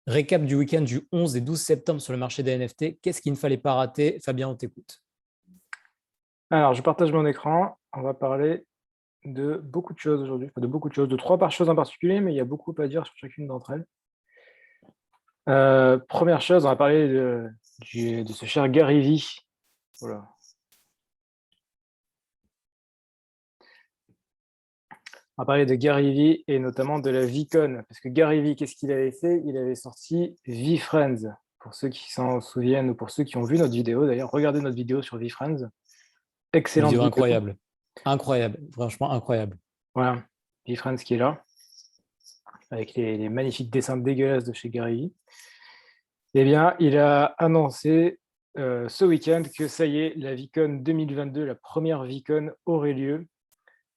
Récap du week-end du 11 et 12 septembre sur le marché des NFT. Qu'est-ce qu'il ne fallait pas rater? Fabien, on t'écoute. Alors, je partage mon écran. On va parler de beaucoup de choses aujourd'hui, enfin de beaucoup de choses, de 3 par choses en particulier, mais il y a beaucoup à dire sur chacune d'entre elles. 1re chose, on va parler de ce cher Gary Vee. Oh là. On va parler de Gary Vee et notamment de la VeeCon, parce que Gary Vee, qu'est-ce qu'il avait fait? Il avait sorti VeeFriends. Pour ceux qui s'en souviennent ou pour ceux qui ont vu notre vidéo, d'ailleurs, regardez notre vidéo sur VeeFriends. Excellente Vidéo vidéo. incroyable. Incroyable. Franchement, incroyable. Voilà, VeeFriends qui est là, avec les magnifiques dessins dégueulasses de chez Gary Vee. Eh bien, il a annoncé ce week-end que ça y est, la VeeCon 2022, la première VeeCon aurait lieu,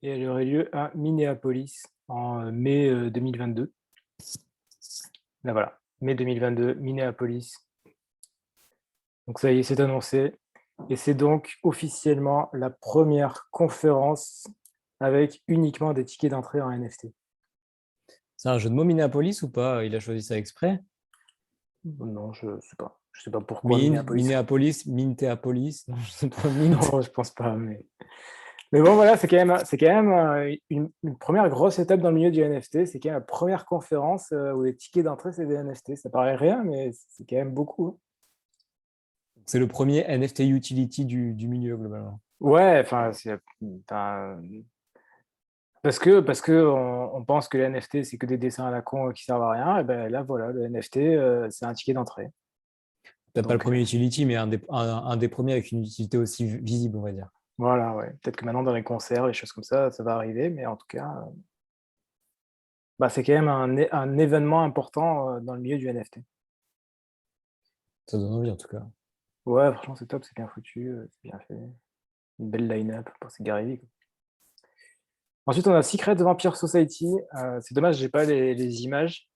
et elle aurait lieu à Minneapolis en mai 2022. Là voilà, mai 2022, Minneapolis. Donc ça y est, c'est annoncé. Et c'est donc officiellement la première conférence avec uniquement des tickets d'entrée en NFT. C'est un jeu de mots Minneapolis ou pas? Il a choisi ça exprès? Non, je sais pas. Je sais pas pourquoi Mine, Minneapolis. Minneapolis, Minteapolis. Non, je sais pas, Mint. Non, je pense pas, mais bon, voilà, c'est quand même une première grosse étape dans le milieu du NFT. C'est quand même la première conférence où les tickets d'entrée, c'est des NFT. Ça paraît rien, mais c'est quand même beaucoup. C'est le premier NFT utility du milieu, globalement. Ouais, enfin, parce que on pense que les NFT, c'est que des dessins à la con qui servent à rien. Et ben là, voilà, le NFT, c'est un ticket d'entrée. Peut-être pas le Donc, premier utility, mais un des premiers avec une utilité aussi visible, on va dire. voilà, ouais. Peut-être que maintenant, dans les concerts, les choses comme ça va arriver. Mais en tout cas, bah, c'est quand même un événement important dans le milieu du NFT. Ça donne envie, en tout cas. Ouais, franchement, c'est top, c'est bien foutu, c'est bien fait. Une belle line-up pour ces Gary Vee, quoi. Ensuite, on a Secret Vampire Society. C'est dommage, j'ai pas les images,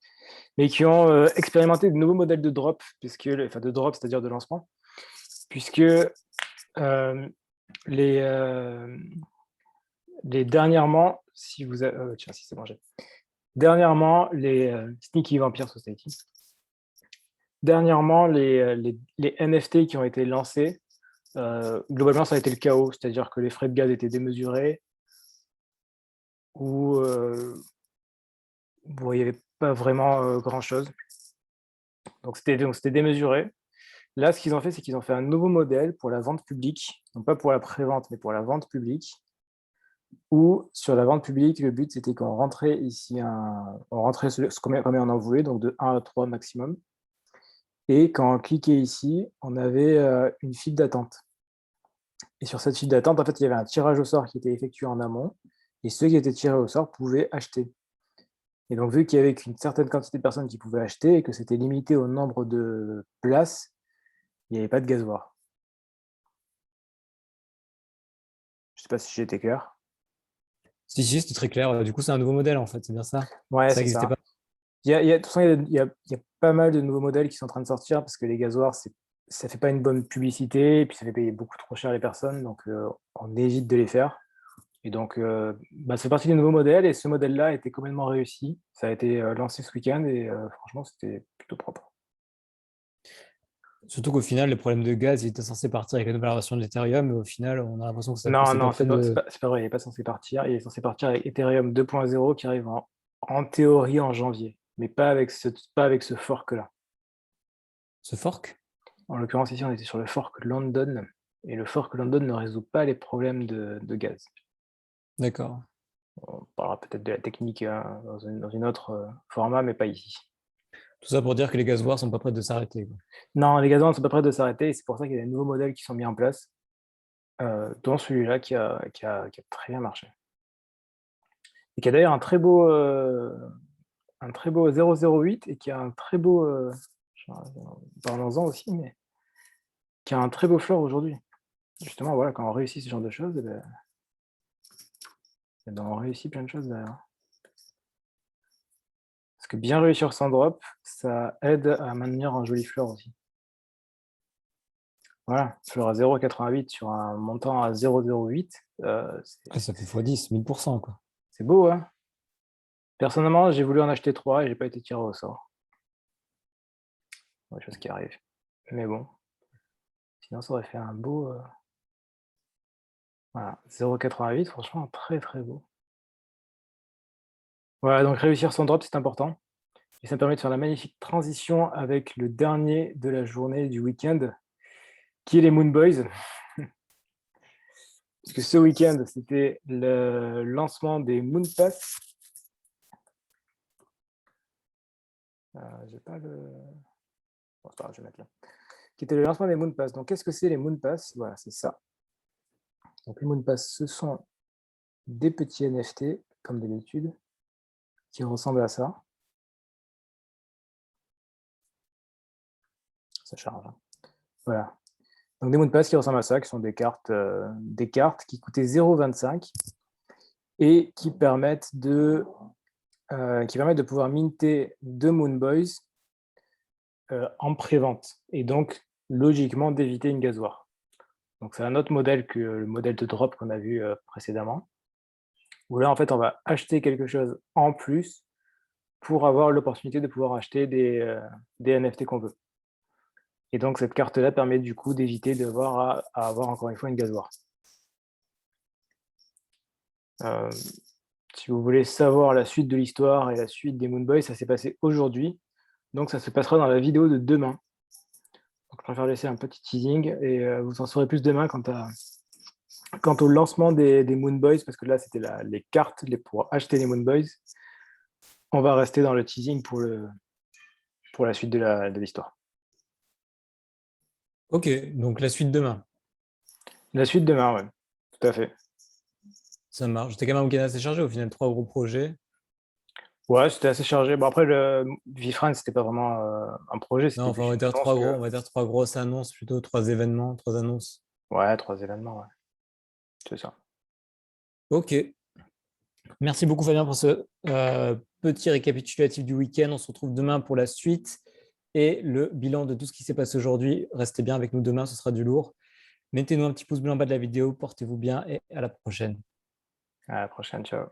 mais qui ont expérimenté de nouveaux modèles de drop, enfin de drop, c'est-à-dire de lancement, puisque euh, les, euh, les dernièrement, si vous avez, tiens, si c'est bon, dernièrement, les Sneaky Vampire Society, dernièrement, les NFT qui ont été lancés, globalement, ça a été le chaos, c'est-à-dire que les frais de gaz étaient démesurés, ou bon, il n'y avait pas vraiment grand-chose. Donc c'était démesuré. Là, ce qu'ils ont fait, c'est qu'ils ont fait un nouveau modèle pour la vente publique, non pas pour la prévente, mais pour la vente publique, où sur la vente publique, le but, c'était qu'on rentrait ici, on rentrait combien on en voulait, donc de 1 à 3 maximum. Et quand on cliquait ici, on avait une file d'attente. Et sur cette file d'attente, en fait, il y avait un tirage au sort qui était effectué en amont, et ceux qui étaient tirés au sort pouvaient acheter. Et donc, vu qu'il y avait qu'une certaine quantité de personnes qui pouvaient acheter et que c'était limité au nombre de places, il n'y avait pas de gasoir. Je ne sais pas si j'ai été clair. Si, si, c'était très clair. Du coup, c'est un nouveau modèle, en fait. C'est bien ça. Ouais, Ça c'est n'existait ça. pas. De toute façon, il y a pas mal de nouveaux modèles qui sont en train de sortir parce que les gasoirs, ça fait pas une bonne publicité et puis ça fait payer beaucoup trop cher les personnes, donc on évite de les faire. Et donc, bah, ça fait partie des nouveaux modèles et ce modèle-là a été complètement réussi. Ça a été lancé ce week-end et franchement, c'était plutôt propre. Surtout qu'au final, les problèmes de gaz, ils étaient censés partir avec la nouvelle version de l'Ethereum, mais au final, on a l'impression que Non, c'est pas non, près c'est de. pas, c'est pas vrai, il n'est pas censé partir. Il est censé partir avec Ethereum 2.0 qui arrive en théorie en janvier, mais pas avec ce fork-là. Ce fork? En l'occurrence, ici, on était sur le fork London, et le fork London ne résout pas les problèmes de gaz. D'accord. On parlera peut-être de la technique dans une autre format, mais pas ici. Tout ça pour dire que les gazoirs sont pas prêts de s'arrêter, quoi. Non, les gazoils ne sont pas prêts de s'arrêter, et c'est pour ça qu'il y a des nouveaux modèles qui sont mis en place, dont celui-là qui a très bien marché. Et qui a d'ailleurs un très beau 008 et qui a un très beau, parlons-en aussi, mais qui a un très beau floor aujourd'hui. Justement, voilà, quand on réussit ce genre de choses, ben, on réussit plein de choses derrière. Parce que bien réussir sans drop, ça aide à maintenir un joli floor aussi. Voilà, floor à 0,88 sur un montant à 0,08, Ah, ça fait x10, 1000%, quoi. c'est beau, hein. Personnellement, j'ai voulu en acheter 3 et j'ai pas été tiré au sort. des choses qui arrivent. Mais bon, sinon ça aurait fait un beau, voilà, 0,88, franchement très, très beau. Voilà, donc réussir son drop, c'est important et ça permet de faire la magnifique transition avec le dernier de la journée du week-end, qui est les Moon Boys. Parce que ce week-end, c'était le lancement des Moon Pass. J'ai pas le... Bon, c'est pas grave, je vais mettre là. Qui était le lancement des Moon Pass. Donc, qu'est-ce que c'est les Moon Pass? Voilà, c'est ça. Donc, les Moon Pass, ce sont des petits NFT, comme d'habitude, qui ressemblent à ça. Ça charge. Hein. Voilà. Donc, des Moon Pass qui ressemblent à ça, qui sont des cartes qui coûtaient 0,25 et qui permettent de pouvoir minter 2 Moon Boys en pré-vente et donc logiquement d'éviter une gazoire. Donc c'est un autre modèle que le modèle de drop qu'on a vu précédemment, où là en fait on va acheter quelque chose en plus pour avoir l'opportunité de pouvoir acheter des NFT qu'on veut. Et donc cette carte-là permet du coup d'éviter d'avoir à avoir encore une fois une gazoire. Si vous voulez savoir la suite de l'histoire et la suite des Moon Boys, ça s'est passé aujourd'hui. Donc ça se passera dans la vidéo de demain. Donc, je préfère laisser un petit teasing et vous en saurez plus demain quant au lancement des Moon Boys, parce que là, c'était les cartes pour acheter les Moon Boys. On va rester dans le teasing pour la suite de l'histoire. Ok, donc la suite demain. La suite demain, oui, tout à fait. Ça marche. C'était quand même un week-end assez chargé, au final, 3 gros projets. Ouais, c'était assez chargé. Bon, après, le VeeFriends, c'était pas vraiment un projet, Non, c'était enfin, plus on va une dire annonce. on va dire 3 grosses annonces, plutôt 3 événements, 3 annonces. Ouais, 3 événements, ouais. C'est ça. Ok. Merci beaucoup, Fabien, pour ce petit récapitulatif du week-end. On se retrouve demain pour la suite et le bilan de tout ce qui s'est passé aujourd'hui. Restez bien avec nous demain, ce sera du lourd. Mettez-nous un petit pouce bleu en bas de la vidéo, portez-vous bien et à la prochaine. À la prochaine, ciao.